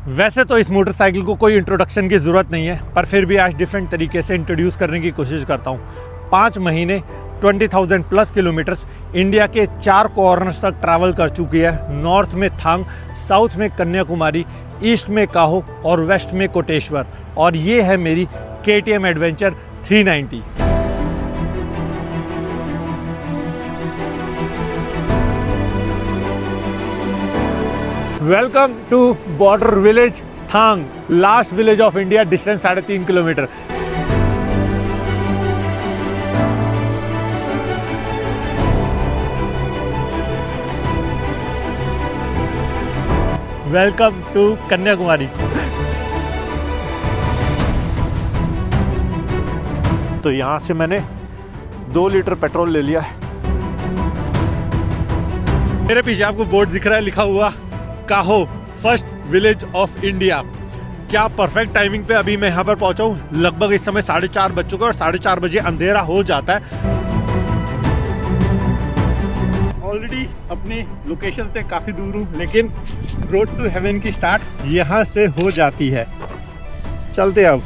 वैसे तो इस मोटरसाइकिल को कोई इंट्रोडक्शन की ज़रूरत नहीं है, पर फिर भी आज डिफरेंट तरीके से इंट्रोड्यूस करने की कोशिश करता हूँ। 5 महीने 20,000 प्लस किलोमीटर्स इंडिया के 4 कॉर्नर्स तक ट्रैवल कर चुकी है। नॉर्थ में थांग, साउथ में कन्याकुमारी, ईस्ट में काहो और वेस्ट में कोटेश्वर। और ये है मेरी KTM adventure 390। Welcome to border village Thang, last village of India, distance 3.5 kilometre. Welcome to Kanyakumari. तो यहाँ से मैंने 2 लीटर पेट्रोल ले लिया है। मेरे पीछे आपको बोर्ड दिख रहा है, लिखा हुआ काहो फर्स्ट विलेज ऑफ इंडिया। क्या परफेक्ट टाइमिंग पे अभी मैं यहाँ पर पहुँचा हूँ। लगभग इस समय 4:30 बज चुका है और 4:30 बजे अंधेरा हो जाता है। ऑलरेडी अपनी लोकेशन से काफ़ी दूर हूँ, लेकिन रोड टू हेवन की स्टार्ट यहाँ से हो जाती है। चलते अब।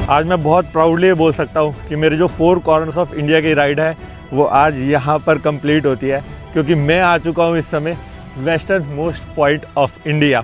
आज मैं बहुत प्राउडली बोल सकता हूँ कि मेरे जो 4 कॉर्नर्स ऑफ इंडिया की राइड है वो आज यहाँ पर कंप्लीट होती है, क्योंकि मैं आ चुका हूँ इस समय western most point of India.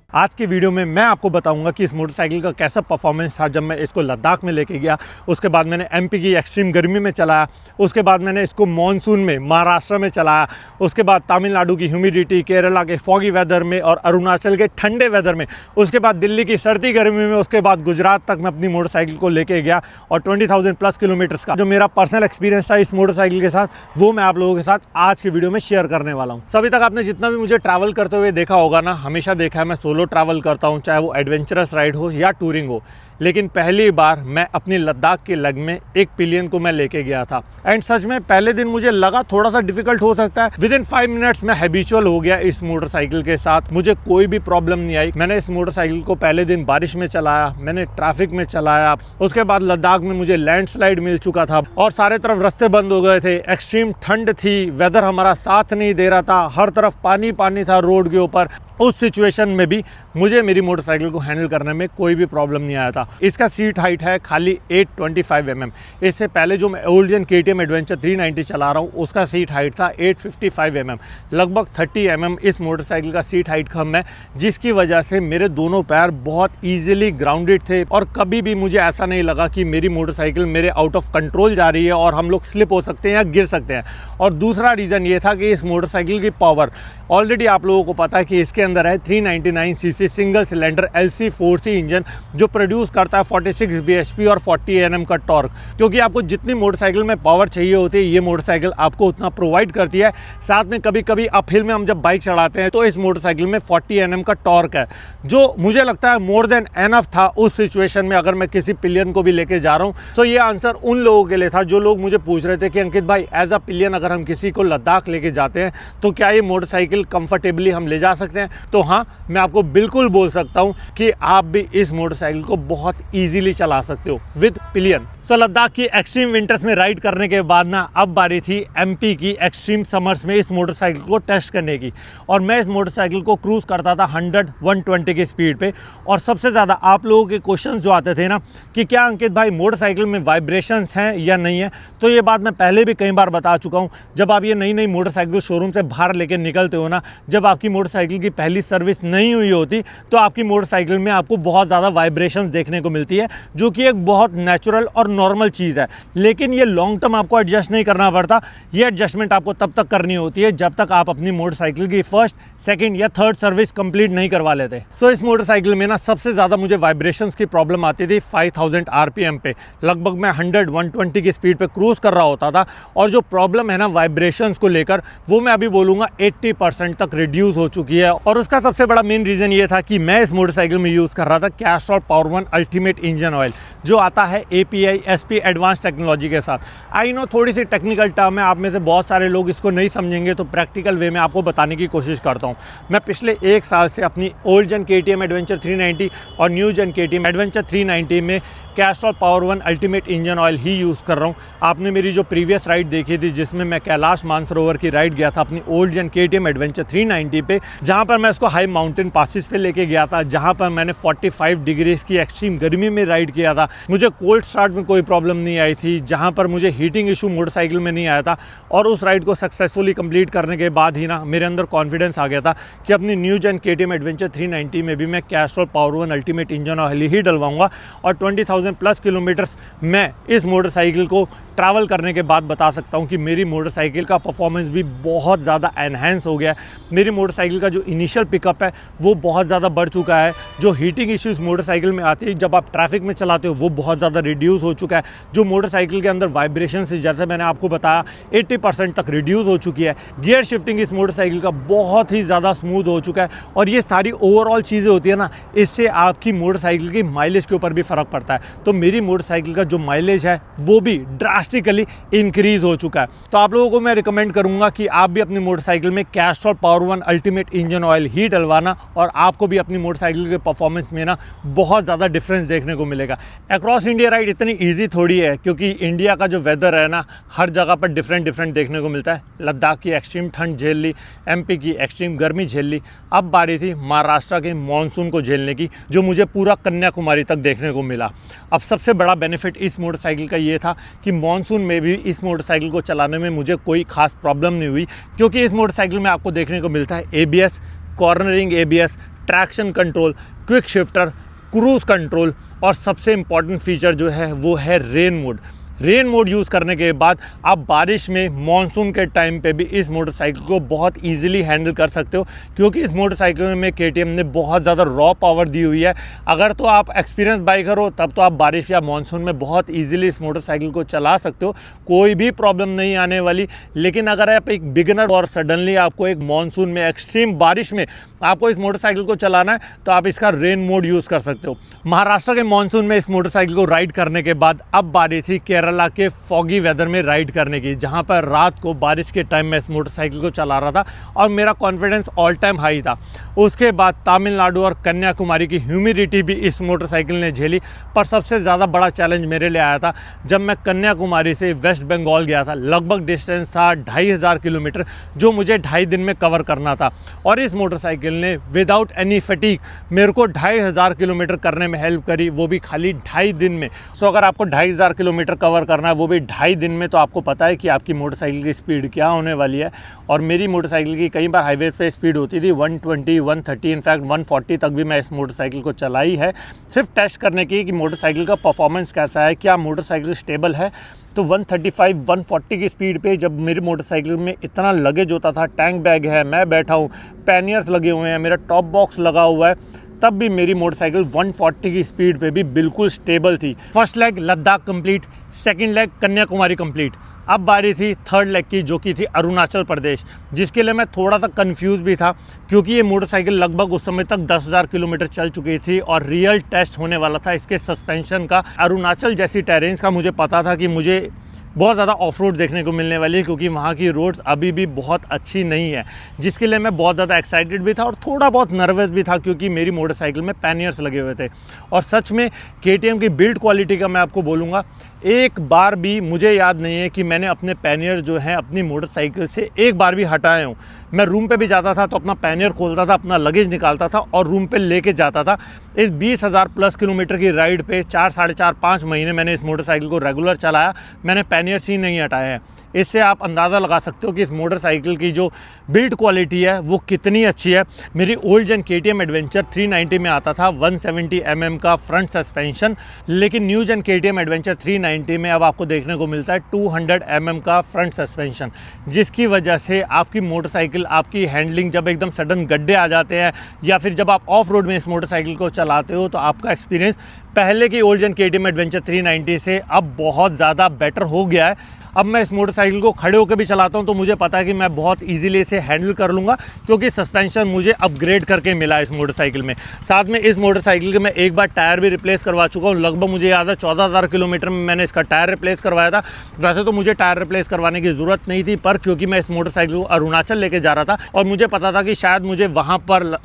आज के वीडियो में मैं आपको बताऊंगा कि इस मोटरसाइकिल का कैसा परफॉर्मेंस था जब मैं इसको लद्दाख में लेके गया। उसके बाद मैंने MP की एक्सट्रीम गर्मी में चलाया। उसके बाद मैंने इसको मानसून में महाराष्ट्र में चलाया। उसके बाद तमिलनाडु की ह्यूमिडिटी, केरला के फॉगी वेदर में और अरुणाचल के ठंडे वेदर में। उसके बाद दिल्ली की सर्दी गर्मी में। उसके बाद गुजरात तक मैं अपनी मोटरसाइकिल को लेके गया और 20,000 प्लस किलोमीटर्स का जो मेरा पर्सनल एक्सपीरियंस था इस मोटरसाइकिल के साथ, वो मैं आप लोगों के साथ आज की वीडियो में शेयर करने वाला हूँ। अभी तक आपने जितना भी मुझे ट्रैवल करते हुए देखा होगा ना, हमेशा देखा है मैं सोलो ट्रैवल करता हूं, चाहे वो एडवेंचरस राइड हो या टूरिंग हो। लेकिन पहली बार मैं अपनी लद्दाख के लग में एक पिलियन को मैं लेके गया था। एंड सच में पहले दिन मुझे लगा थोड़ा सा डिफिकल्ट हो सकता है। विद इन 5 मिनट्स मैं हैबिचुअल हो गया इस मोटरसाइकिल के साथ। मुझे कोई भी प्रॉब्लम नहीं आई। मैंने इस मोटरसाइकिल को पहले दिन बारिश में चलाया, मैंने ट्रैफिक में चलाया। उसके बाद लद्दाख में मुझे लैंडस्लाइड मिल चुका था और सारे तरफ रास्ते बंद हो गए थे। एक्सट्रीम ठंड थी, वेदर हमारा साथ नहीं दे रहा था, हर तरफ पानी पानी था रोड के ऊपर। उस सिचुएशन में भी मुझे मेरी मोटरसाइकिल को हैंडल करने में कोई भी प्रॉब्लम नहीं आया था। इसका सीट हाइट है खाली 825 mm। इससे पहले जो मैं ओल्ड KTM एडवेंचर 390 चला रहा हूँ उसका सीट हाइट था 855 mm। लगभग 30 mm इस मोटरसाइकिल का सीट हाइट कम है, जिसकी वजह से मेरे दोनों पैर बहुत ईजिली ग्राउंडेड थे और कभी भी मुझे ऐसा नहीं लगा कि मेरी मोटरसाइकिल मेरे आउट ऑफ कंट्रोल जा रही है और हम लोग स्लिप हो सकते हैं या गिर सकते हैं। और दूसरा रीज़न ये था कि इस मोटरसाइकिल की पावर, ऑलरेडी आप लोगों को पता है कि इसके अंदर है 399cc single cylinder LC4C engine, जो प्रोड्यूस करता है 46 bhp और 40 Nm का टॉर्क। क्योंकि आपको जितनी मोटरसाइकिल में पावर चाहिए होती है, ये मोटरसाइकिल आपको उतना प्रोवाइड करती है। साथ में कभी कभी अपहिल में हम जब बाइक चढ़ाते हैं तो इस मोटरसाइकिल में 40 Nm का टॉर्क है, जो मुझे लगता है मोर देन एनफ था उस सिचुएशन में अगर मैं किसी पिलियन को भी लेके जा रहा हूँ। तो ये आंसर उन लोगों के लिए था जो लोग मुझे पूछ रहे थे कि अंकित भाई, एज अ पिलियन अगर हम किसी को लद्दाख लेके जाते हैं तो क्या ये मोटरसाइकिल कंफर्टेबली हम ले जा सकते हैं? तो हाँ, मैं आपको बिल्कुल बोल सकता हूं कि आप भी इस मोटरसाइकिल को बहुत इजीली चला सकते हो विद पिलियन। सो लद्दाख की एक्सट्रीम विंटर्स में राइड करने के बाद ना अब बारी थी MP की एक्सट्रीम समर्स में इस मोटरसाइकिल को टेस्ट करने की। और मैं इस मोटरसाइकिल को क्रूज करता था 100-120 की स्पीड पे। और सबसे ज़्यादा आप लोगों के क्वेश्चंस जो आते थे ना कि क्या अंकित भाई मोटरसाइकिल में वाइब्रेशंस हैं या नहीं है, तो ये बात मैं पहले भी कई बार बता चुका हूँ। जब आप ये नई नई मोटरसाइकिल शोरूम से बाहर लेके निकलते हो ना, जब आपकी मोटरसाइकिल की पहली सर्विस नहीं हुई होती तो आपकी मोटरसाइकिल में आपको बहुत ज़्यादा वाइब्रेशंस देखने को मिलती है, जो कि एक बहुत नेचुरल और नॉर्मल चीज़ है। लेकिन ये लॉन्ग टर्म आपको एडजस्ट नहीं करना पड़ता। ये एडजस्टमेंट आपको तब तक करनी होती है जब तक आप अपनी मोटरसाइकिल की फर्स्ट, सेकंड या थर्ड सर्विस कंप्लीट नहीं करवा लेते। सो इस मोटरसाइकिल में ना सबसे ज़्यादा मुझे वाइब्रेशंस की प्रॉब्लम आती थी 5000 RPM पे। लगभग मैं 100-120 की स्पीड पे क्रूज कर रहा होता था और जो प्रॉब्लम है ना वाइब्रेशंस को लेकर, वो मैं अभी बोलूँगा 80% 80% तक रिड्यूस हो चुकी है। और उसका सबसे बड़ा मेन रीज़न ये था कि मैं इस मोटरसाइकिल में यूज़ कर रहा था Castrol Power One Ultimate engine oil, जो आता है API SP एडवांस टेक्नोलॉजी के साथ। आई नो थोड़ी सी टेक्निकल टर्म है, आप में से बहुत सारे लोग इसको नहीं समझेंगे, तो प्रैक्टिकल वे में आपको बताने की कोशिश करता हूँ। मैं पिछले 1 साल से अपनी ओल्ड जन KTM एडवेंचर 390 और न्यू जन KTM एडवेंचर 390 में Castrol Power One Ultimate engine oil ही यूज़ कर रहा हूँ। आपने मेरी जो प्रीवियस राइड देखी थी, जिसमें मैं कैलाश मानसरोवर की राइड गया था अपनी ओल्ड जन KTM एडवेंचर 390 पे, जहाँ पर मैं इसको हाई माउंटेन पासिस पे लेके गया था, जहाँ पर मैंने 45 डिग्रीज की एक्सट्रीम गर्मी में राइड किया था। मुझे कोल्ड स्टार्ट में कोई प्रॉब्लम नहीं आई थी, जहाँ पर मुझे हीटिंग इशू मोटरसाइकिल में नहीं आया था। और उस राइड को सक्सेसफुली कंप्लीट करने के बाद ही ना मेरे अंदर कॉन्फिडेंस आ गया था कि अपनी न्यू जन KTM एडवेंचर 390 में भी मैं Castrol Power One Ultimate engine oil ही डलवाऊंगा। और 20,000 प्लस किलोमीटर मैं इस मोटरसाइकिल को ट्रैवल करने के बाद बता सकता हूं कि मेरी मोटरसाइकिल का परफॉर्मेंस भी बहुत ज़्यादा एनहेंस हो गया है। मेरी मोटरसाइकिल का जो इनिशियल पिकअप है वो बहुत ज़्यादा बढ़ चुका है। जो हीटिंग इश्यूज़ मोटरसाइकिल में आती है जब आप ट्रैफिक में चलाते हो, वो बहुत ज़्यादा रिड्यूस हो चुका है। जो मोटरसाइकिल के अंदर वाइब्रेशन से, जैसे मैंने आपको बताया, 80% तक रिड्यूस हो चुकी है। गियर शिफ्टिंग इस मोटरसाइकिल का बहुत ही ज़्यादा स्मूथ हो चुका है। और ये सारी ओवरऑल चीज़ें होती है ना, इससे आपकी मोटरसाइकिल की माइलेज के ऊपर भी फ़र्क पड़ता है। तो मेरी मोटरसाइकिल का जो माइलेज है वो भी ड्रास्टिकली इंक्रीज हो चुका है। तो आप लोगों को मैं रिकमेंड करूंगा कि आप भी अपनी मोटरसाइकिल में Castrol Power One Ultimate engine oil ही डलवाना, और आपको भी अपनी मोटरसाइकिल के परफॉर्मेंस में ना बहुत ज़्यादा डिफरेंस देखने को मिलेगा। अक्रॉस इंडिया राइड इतनी ईजी थोड़ी है, क्योंकि इंडिया का जो वेदर है ना, हर जगह पर डिफरेंट देखने को मिलता है। लद्दाख की एक्सट्रीम ठंड झेल ली, MP की एक्सट्रीम गर्मी झेल ली, अब बारी थी महाराष्ट्र के मानसून को झेलने की, जो मुझे पूरा कन्याकुमारी तक देखने को मिला। अब सबसे बड़ा बेनिफिट इस मोटरसाइकिल का ये था कि मानसून में भी इस मोटरसाइकिल को चलाने में मुझे कोई खास प्रॉब्लम नहीं हुई, क्योंकि इस मोटरसाइकिल में आपको देखने को मिलता है ABS, cornering ABS, traction control, quick shifter, cruise control, और सबसे इंपॉर्टेंट फीचर जो है वो है rain mode. Rain mode use करने के बाद आप बारिश में, मानसून के टाइम पे भी इस मोटरसाइकिल को बहुत इजीली हैंडल कर सकते हो, क्योंकि इस मोटरसाइकिल में KTM ने बहुत ज़्यादा रॉ पावर दी हुई है। अगर तो आप एक्सपीरियंस बाइकर हो तब तो आप बारिश या मानसून में बहुत इजीली इस मोटरसाइकिल को चला सकते हो, कोई भी प्रॉब्लम नहीं आने वाली। लेकिन अगर आप एक बिगिनर और सडनली आपको एक मानसून में, एक्सट्रीम बारिश में आपको इस मोटरसाइकिल को चलाना है, तो आप इसका रेन मोड यूज़ कर सकते हो। महाराष्ट्र के मानसून में इस मोटरसाइकिल को राइड करने के बाद अब बारी थी केरला के फॉगी वेदर में राइड करने की, जहां पर रात को बारिश के टाइम में इस मोटरसाइकिल को चला रहा था और मेरा कॉन्फिडेंस ऑल टाइम हाई था। उसके बाद तमिलनाडु और कन्याकुमारी की ह्यूमिडिटी भी इस मोटरसाइकिल ने झेली, पर सबसे ज़्यादा बड़ा चैलेंज मेरे लिए आया था जब मैं कन्याकुमारी से वेस्ट बंगाल गया था। लगभग डिस्टेंस था 2500 किलोमीटर, जो मुझे 2.5 दिन में कवर करना था, और इस मोटरसाइकिल ने विदाउट एनी फटीग मेरे को 2500 किलोमीटर करने में हेल्प करी, वो भी खाली 2.5 दिन में। सो अगर आपको 2500 किलोमीटर कवर करना है वो भी 2.5 दिन में, तो आपको पता है कि आपकी मोटरसाइकिल की स्पीड क्या होने वाली है। और मेरी मोटरसाइकिल की कई बार हाईवे पे स्पीड होती थी 120, 130, इनफैक्ट 140 तक भी मैं इस मोटरसाइकिल को चलाई है, सिर्फ टेस्ट करने की कि मोटरसाइकिल का परफॉर्मेंस कैसा है, क्या मोटरसाइकिल स्टेबल है। तो 135, 140 की स्पीड पे जब मेरी मोटरसाइकिल में इतना लगेज होता था, टैंक बैग है, मैं बैठा हूँ, पैनियर्स लगे हुए हैं, मेरा टॉप बॉक्स लगा हुआ है, तब भी मेरी मोटरसाइकिल 140 की स्पीड पे भी बिल्कुल स्टेबल थी। First leg Ladakh complete, second leg Kanyakumari complete. अब बारी थी थर्ड लेग की, जो कि थी अरुणाचल प्रदेश, जिसके लिए मैं थोड़ा सा कंफ्यूज भी था, क्योंकि ये मोटरसाइकिल लगभग उस समय तक 10,000 किलोमीटर चल चुकी थी और रियल टेस्ट होने वाला था इसके सस्पेंशन का। अरुणाचल जैसी टेरेन्स का मुझे पता था कि मुझे बहुत ज़्यादा ऑफ रोड देखने को मिलने वाली है, क्योंकि वहाँ की रोड्स अभी भी बहुत अच्छी नहीं है, जिसके लिए मैं बहुत ज़्यादा एक्साइटेड भी था और थोड़ा बहुत नर्वस भी था, क्योंकि मेरी मोटरसाइकिल में पैनियर्स लगे हुए थे। और सच में KTM की बिल्ड क्वालिटी का मैं आपको बोलूँगा, एक बार भी मुझे याद नहीं है कि मैंने अपने पैनियर जो हैं अपनी मोटरसाइकिल से एक बार भी हटाए हूँ। मैं रूम पे भी जाता था तो अपना पैनियर खोलता था, अपना लगेज निकालता था और रूम पे लेके जाता था। इस 20,000 प्लस किलोमीटर की राइड पे 4, साढ़े 4, 5 महीने मैंने इस मोटरसाइकिल को रेगुलर चलाया, मैंने पैनियर्स ही नहीं हटाए हैं। इससे आप अंदाज़ा लगा सकते हो कि इस मोटरसाइकिल की जो बिल्ड क्वालिटी है वो कितनी अच्छी है। मेरी ओल्ड जन KTM एडवेंचर 390 में आता था 170 mm का फ्रंट सस्पेंशन, लेकिन न्यू जन KTM एडवेंचर 390 में अब आपको देखने को मिलता है 200 mm का फ्रंट सस्पेंशन, जिसकी वजह से आपकी मोटरसाइकिल, आपकी हैंडलिंग, जब एकदम सडन गड्ढे आ जाते हैं या फिर जब आप ऑफ रोड में इस मोटरसाइकिल को चलाते हो तो आपका एक्सपीरियंस पहले की ओल्ड जेन KTM एडवेंचर 390 से अब बहुत ज़्यादा बेटर हो गया है। अब मैं इस मोटरसाइकिल को खड़े होकर भी चलाता हूं तो मुझे पता है कि मैं बहुत इजीली इसे हैंडल कर लूँगा, क्योंकि सस्पेंशन मुझे अपग्रेड करके मिला है इस मोटरसाइकिल में। साथ में इस मोटरसाइकिल के मैं एक बार टायर भी रिप्लेस करवा चुका हूँ। लगभग मुझे याद है 14,000 किलोमीटर में मैंने इसका टायर रिप्लेस करवाया था। वैसे तो मुझे टायर रिप्लेस करवाने की ज़रूरत नहीं थी, पर क्योंकि मैं इस मोटरसाइकिल को अरुणाचल लेके जा रहा था और मुझे पता था कि शायद मुझे वहाँ पर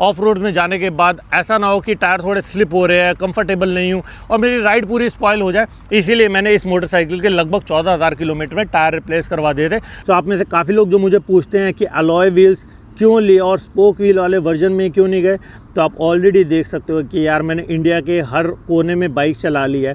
ऑफ रोड में जाने के बाद ऐसा ना हो कि टायर थोड़े स्लिप हो रहे हैं, कंफर्टेबल नहीं हूँ और मेरी राइड पूरी स्पॉइल हो जाए, इसीलिए मैंने इस मोटरसाइकिल के लगभग 14,000 किलोमीटर में टायर रिप्लेस करवा दिए थे। तो आप में से काफ़ी लोग जो मुझे पूछते हैं कि अलॉय व्हील्स क्यों लिए और स्पोक व्हील वाले वर्जन में क्यों नहीं गए, तो आप ऑलरेडी देख सकते हो कि यार मैंने इंडिया के हर कोने में बाइक चला ली है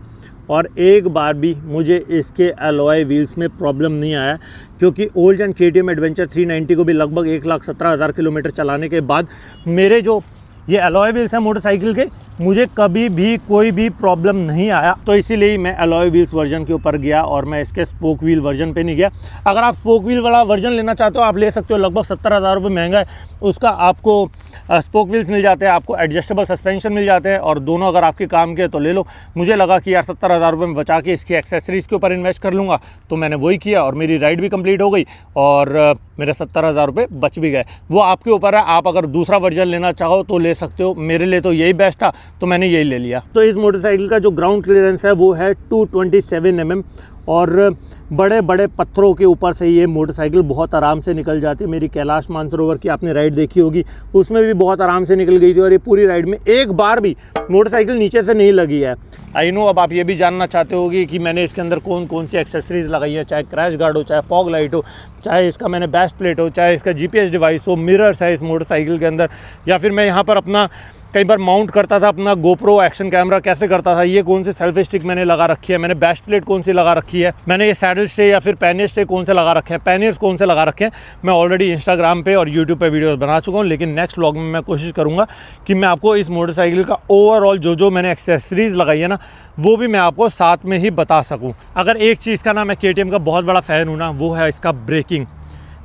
और एक बार भी मुझे इसके अलॉय व्हील्स में प्रॉब्लम नहीं आया, क्योंकि ओल्ड जेन KTM एडवेंचर 390 को भी लगभग 1,17,000 किलोमीटर चलाने के बाद मेरे जो ये अलॉय व्हील्स हैं मोटरसाइकिल के, मुझे कभी भी कोई भी प्रॉब्लम नहीं आया। तो इसीलिए मैं अलॉय व्हील्स वर्जन के ऊपर गया और मैं इसके स्पोक व्हील वर्जन पे नहीं गया। अगर आप स्पोक व्हील वाला वर्जन लेना चाहते हो आप ले सकते हो, लगभग 70,000 रुपये महंगा है उसका। आपको स्पोक व्हील्स मिल जाते हैं, आपको एडजस्टेबल सस्पेंशन मिल जाते हैं और दोनों अगर आपके काम के तो ले लो। मुझे लगा कि यार 70,000 रुपये में बचा के इसकी एक्सेसरीज़ के ऊपर इन्वेस्ट कर लूँगा, तो मैंने वही किया और मेरी राइड भी कंप्लीट हो गई और मेरे 70,000 रुपये बच भी गए। वो आपके ऊपर है, आप अगर दूसरा वर्जन लेना चाहो तो ले सकते हो। मेरे लिए तो यही बेस्ट था तो मैंने यही ले लिया। तो इस मोटरसाइकिल का जो ग्राउंड क्लियरेंस है वो है 227 mm और बड़े बड़े पत्थरों के ऊपर से ये मोटरसाइकिल बहुत आराम से निकल जाती है। मेरी कैलाश मानसरोवर की आपने राइड देखी होगी, उसमें भी बहुत आराम से निकल गई थी और ये पूरी राइड में एक बार भी मोटरसाइकिल नीचे से नहीं लगी है। आई नो अब आप ये भी जानना चाहते होगी कि मैंने इसके अंदर कौन कौन सी एक्सेसरीज लगाई है, चाहे क्रैश गार्ड हो, चाहे फॉग लाइट हो, चाहे इसका मैंने बेस्ट प्लेट हो, चाहे इसका GPS डिवाइस हो, मिरर्स है इस मोटरसाइकिल के अंदर, या फिर मैं यहाँ पर अपना कई बार माउंट करता था अपना GoPro एक्शन कैमरा कैसे करता था, ये कौन सी सेल्फी स्टिक मैंने लगा रखी है, मैंने बेस्ट प्लेट कौन सी लगा रखी है, मैंने ये सैडल स्टे या फिर पैनियर स्टे कौन से लगा रखे हैं, पैनियर्स कौन से लगा रखे हैं, मैं ऑलरेडी इंस्टाग्राम पे और यूट्यूब पे वीडियोस बना चुका हूँ। लेकिन नेक्स्ट व्लॉग में मैं कोशिश करूँगा कि मैं आपको इस मोटरसाइकिल का ओवरऑल जो मैंने एक्सेसरीज लगाई है ना वो भी मैं आपको साथ में ही बता सकूँ। अगर एक चीज़ का ना मैं KTM का बहुत बड़ा फ़ैन हूँ ना, वो है इसका ब्रेकिंग।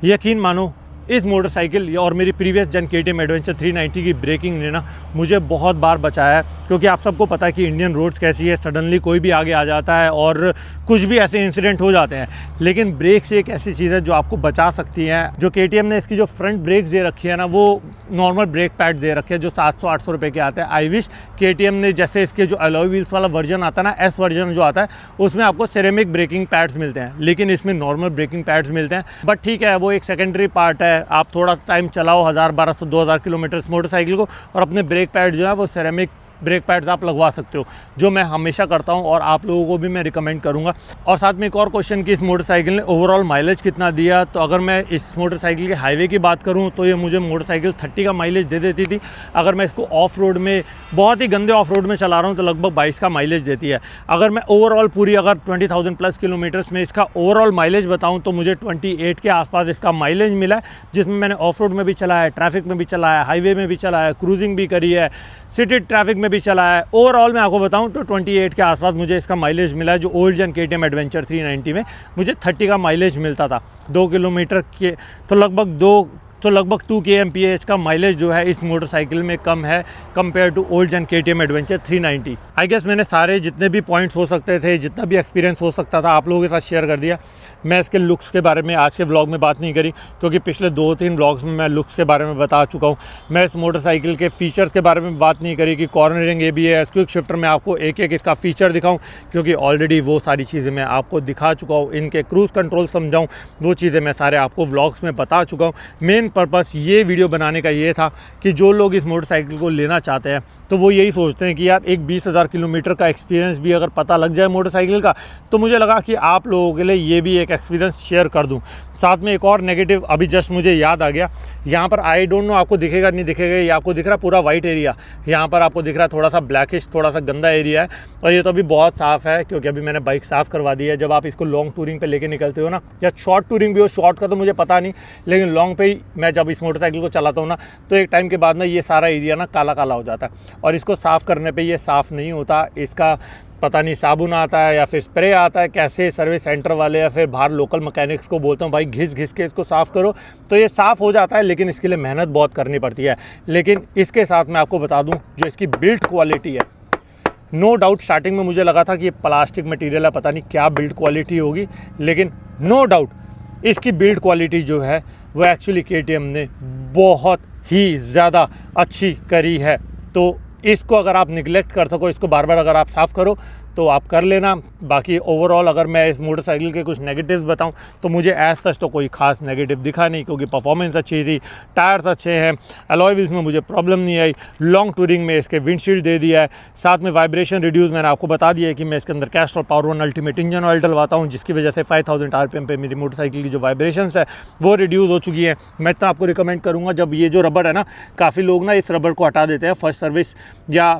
यकीन मानो इस मोटरसाइकिल और मेरी प्रीवियस जेन KTM एडवेंचर 390 की ब्रेकिंग ने ना मुझे बहुत बार बचाया है, क्योंकि आप सबको पता है कि इंडियन रोड्स कैसी है, सडनली कोई भी आगे आ जाता है और कुछ भी ऐसे इंसिडेंट हो जाते हैं। लेकिन ब्रेक्स एक ऐसी चीज़ है जो आपको बचा सकती है। जो KTM ने इसकी जो फ्रंट ब्रेक्स दे रखी है ना, वो नॉर्मल ब्रेक पैड दे रखे हैं जो 700-800 रुपये के आते हैं। आई विश KTM ने जैसे इसके जो अलॉय व्हील्स वाला वर्जन आता है ना, S वर्जन जो आता है, उसमें आपको सिरेमिक ब्रेकिंग पैड्स मिलते हैं, लेकिन इसमें नॉर्मल ब्रेकिंग पैड्स मिलते हैं। बट ठीक है, वो एक सेकेंडरी पार्ट है। आप थोड़ा टाइम चलाओ 1000, 1200, 2000 किलोमीटर मोटरसाइकिल को और अपने ब्रेक पैड जो है वो सिरेमिक ब्रेक पैड्स आप लगवा सकते हो, जो मैं हमेशा करता हूं और आप लोगों को भी मैं रिकमेंड करूंगा। और साथ में एक और क्वेश्चन कि इस मोटरसाइकिल ने ओवरऑल माइलेज कितना दिया, तो अगर मैं इस मोटरसाइकिल के हाईवे की बात करूं तो ये मुझे मोटरसाइकिल 30 का माइलेज दे देती थी। अगर मैं इसको ऑफ रोड में, बहुत ही गंदे ऑफ रोड में चला रहा हूँ, तो लगभग 22 का माइलेज देती है। अगर मैं ओवरऑल पूरी अगर 20,000 प्लस किलोमीटर्स में इसका ओवरऑल माइलेज बताऊँ तो मुझे 28 के आसपास इसका माइलेज मिला है, जिसमें मैंने ऑफ रोड में भी चलाया है, ट्रैफिक में भी चलाया है, हाईवे में भी चलाया है, क्रूजिंग भी करी है, सिटी ट्रैफिक में भी चलाया है। ओवरऑल मैं आपको बताऊं तो 28 के आसपास मुझे इसका माइलेज मिला है, जो ओल्ड जेन KTM एडवेंचर 390 में मुझे 30 का माइलेज मिलता था। 2 किलोमीटर के तो लगभग 2 kmph का माइलेज जो है इस मोटरसाइकिल में कम है compare to old gen KTM adventure 390। I guess मैंने सारे जितने भी पॉइंट्स हो सकते थे, जितना भी एक्सपीरियंस हो सकता था आप लोगों के साथ शेयर कर दिया। मैं इसके लुक्स के बारे में आज के व्लॉग में बात नहीं करी, क्योंकि पिछले 2-3 व्लॉग्स में मैं लुक्स के बारे में बता चुका हूँ। मैं इस मोटरसाइकिल के फीचर्स के बारे में बात नहीं करी कि कॉर्नरिंग ABS, क्विक शिफ्टर में आपको एक इसका फीचर दिखाऊँ, क्योंकि ऑलरेडी वो सारी चीज़ें मैं आपको दिखा चुका हूँ। इनके क्रूज़ कंट्रोल समझाऊँ, वो चीज़ें मैं सारे आपको व्लॉग्स में बता चुका हूँ। मेन पर्पस ये वीडियो बनाने का ये था कि जो लोग इस मोटरसाइकिल को लेना चाहते हैं तो वो यही सोचते हैं कि यार एक 20,000 किलोमीटर का एक्सपीरियंस भी अगर पता लग जाए मोटरसाइकिल का, तो मुझे लगा कि आप लोगों के लिए ये भी एक एक्सपीरियंस शेयर कर दूं। साथ में एक और नेगेटिव अभी जस्ट मुझे याद आ गया, यहाँ पर आई डोंट नो आपको दिखेगा नहीं दिखेगा, ये आपको दिख रहा पूरा वाइट एरिया, यहाँ पर आपको दिख रहा थोड़ा सा ब्लैकिश, थोड़ा सा गंदा एरिया है। और ये तो अभी बहुत साफ़ है, क्योंकि अभी मैंने बाइक साफ़ करवा दी है। जब आप इसको लॉन्ग टूरिंग पे लेके निकलते हो ना, या शॉर्ट टूरिंग भी हो, शॉर्ट का तो मुझे पता नहीं, लेकिन लॉन्ग पे ही मैं जब इस मोटरसाइकिल को चलाता हूँ ना, तो एक टाइम के बाद ना ये सारा एरिया ना काला काला हो जाता है, और इसको साफ़ करने पे ये साफ़ नहीं होता। इसका पता नहीं साबुन आता है या फिर स्प्रे आता है, कैसे सर्विस सेंटर वाले या फिर बाहर लोकल मैकेनिक्स को बोलता हूँ भाई घिस के इसको साफ़ करो, तो ये साफ़ हो जाता है, लेकिन इसके लिए मेहनत बहुत करनी पड़ती है। लेकिन इसके साथ मैं आपको बता दूँ, जो इसकी बिल्ड क्वालिटी है, नो डाउट स्टार्टिंग में मुझे लगा था कि ये प्लास्टिक मटेरियल है, पता नहीं क्या बिल्ड क्वालिटी होगी, लेकिन नो डाउट इसकी बिल्ड क्वालिटी जो है वो एक्चुअली KTM ने बहुत ही ज़्यादा अच्छी करी है। तो इसको अगर आप निगलेक्ट कर सको, इसको बार बार अगर आप साफ़ करो तो आप कर लेना। बाकी ओवरऑल अगर मैं इस मोटरसाइकिल के कुछ नेगेटिव्स बताऊं तो मुझे एज सच तो कोई खास नेगेटिव दिखा नहीं, क्योंकि परफॉर्मेंस अच्छी थी, टायर्स अच्छे हैं, अलॉय व्हील्स में मुझे प्रॉब्लम नहीं आई, लॉन्ग टूरिंग में इसके विंडशील्ड दे दिया है, साथ में वाइब्रेशन रिड्यूस मैंने आपको बता दिया है कि मैं इसके अंदर Castrol Power 1 Ultimate engine oil डलवाता हूँ, जिसकी वजह से 5000 RPM पे मेरी मोटरसाइकिल की जो वाइब्रेशंस है वो रिड्यूस हो चुकी है। मैं इतना आपको रिकमेंड करूँगा, जब ये जो रबड़ है ना, काफ़ी लोग ना इस रबड़ को हटा देते हैं फर्स्ट सर्विस या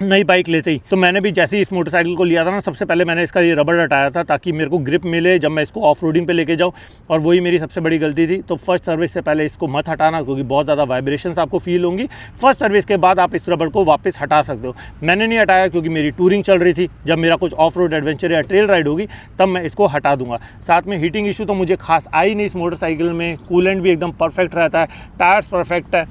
नई बाइक लेते ही। तो मैंने भी जैसे ही इस मोटरसाइकिल को लिया था ना, सबसे पहले मैंने इसका ये रबड़ हटाया था ताकि मेरे को ग्रिप मिले जब मैं इसको ऑफ रोडिंग पे लेके जाऊँ, और वही मेरी सबसे बड़ी गलती थी। तो फर्स्ट सर्विस से पहले इसको मत हटाना, क्योंकि बहुत ज़्यादा वाइब्रेशंस आपको फील होंगी। फर्स्ट सर्विस के बाद आप इस रबड़ को वापस हटा सकते हो। मैंने नहीं हटाया क्योंकि मेरी टूरिंग चल रही थी, जब मेरा कुछ ऑफ रोड एडवेंचर या ट्रेल राइड होगी तब मैं इसको हटा दूंगा। साथ में हीटिंग इशू तो मुझे खास आई नहीं इस मोटरसाइकिल में, कूलेंट भी एकदम परफेक्ट रहता है, टायर्स परफेक्ट है,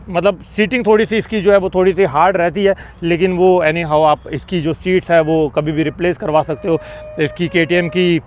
मतलब सीटिंग थोड़ी सी इसकी जो है वो थोड़ी सी हार्ड रहती है, लेकिन वो एनी हाउ आप इसकी जो सीट्स है वो कभी भी रिप्लेस करवा सकते हो। इसकी KTM की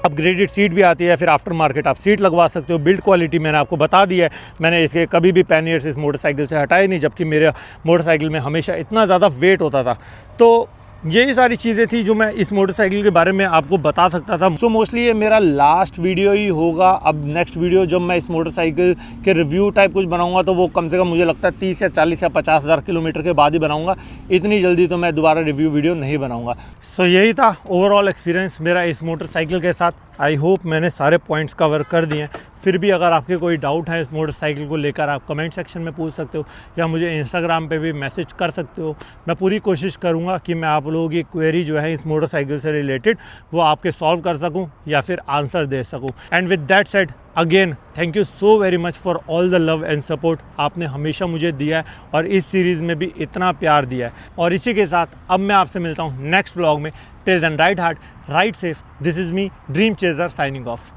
अपग्रेडेड सीट भी आती है, फिर आफ्टर मार्केट आप सीट लगवा सकते हो। बिल्ड क्वालिटी मैंने आपको बता दी है, मैंने इसके कभी भी पैनियर्स इस मोटरसाइकिल से हटाए नहीं, जबकि मेरे मोटरसाइकिल में हमेशा इतना ज़्यादा वेट होता था। तो यही सारी चीज़ें थी जो मैं इस मोटरसाइकिल के बारे में आपको बता सकता था। तो मोस्टली ये मेरा लास्ट वीडियो ही होगा। अब नेक्स्ट वीडियो जब मैं इस मोटरसाइकिल के रिव्यू टाइप कुछ बनाऊंगा तो वो कम से कम मुझे लगता है 30 या 40 या 50 हज़ार किलोमीटर के बाद ही बनाऊंगा। इतनी जल्दी तो मैं दोबारा रिव्यू वीडियो नहीं बनाऊंगा। सो यही था ओवरऑल एक्सपीरियंस मेरा इस मोटरसाइकिल के साथ। आई होप मैंने सारे पॉइंट्स कवर कर दिए हैं। फिर भी अगर आपके कोई डाउट है इस मोटरसाइकिल को लेकर, आप कमेंट सेक्शन में पूछ सकते हो या मुझे इंस्टाग्राम पे भी मैसेज कर सकते हो। मैं पूरी कोशिश करूँगा कि मैं आप लोगों की क्वेरी जो है इस मोटरसाइकिल से रिलेटेड वो आपके सॉल्व कर सकूँ या फिर आंसर दे सकूँ। And with that said, again thank you so very much for all the love and support आपने हमेशा मुझे दिया है और इस सीरीज़ में भी इतना प्यार दिया है। और इसी के साथ अब मैं आपसे मिलता हूँ नेक्स्ट व्लॉग में। Till then ride hard, ride safe. This is me dream chaser signing of.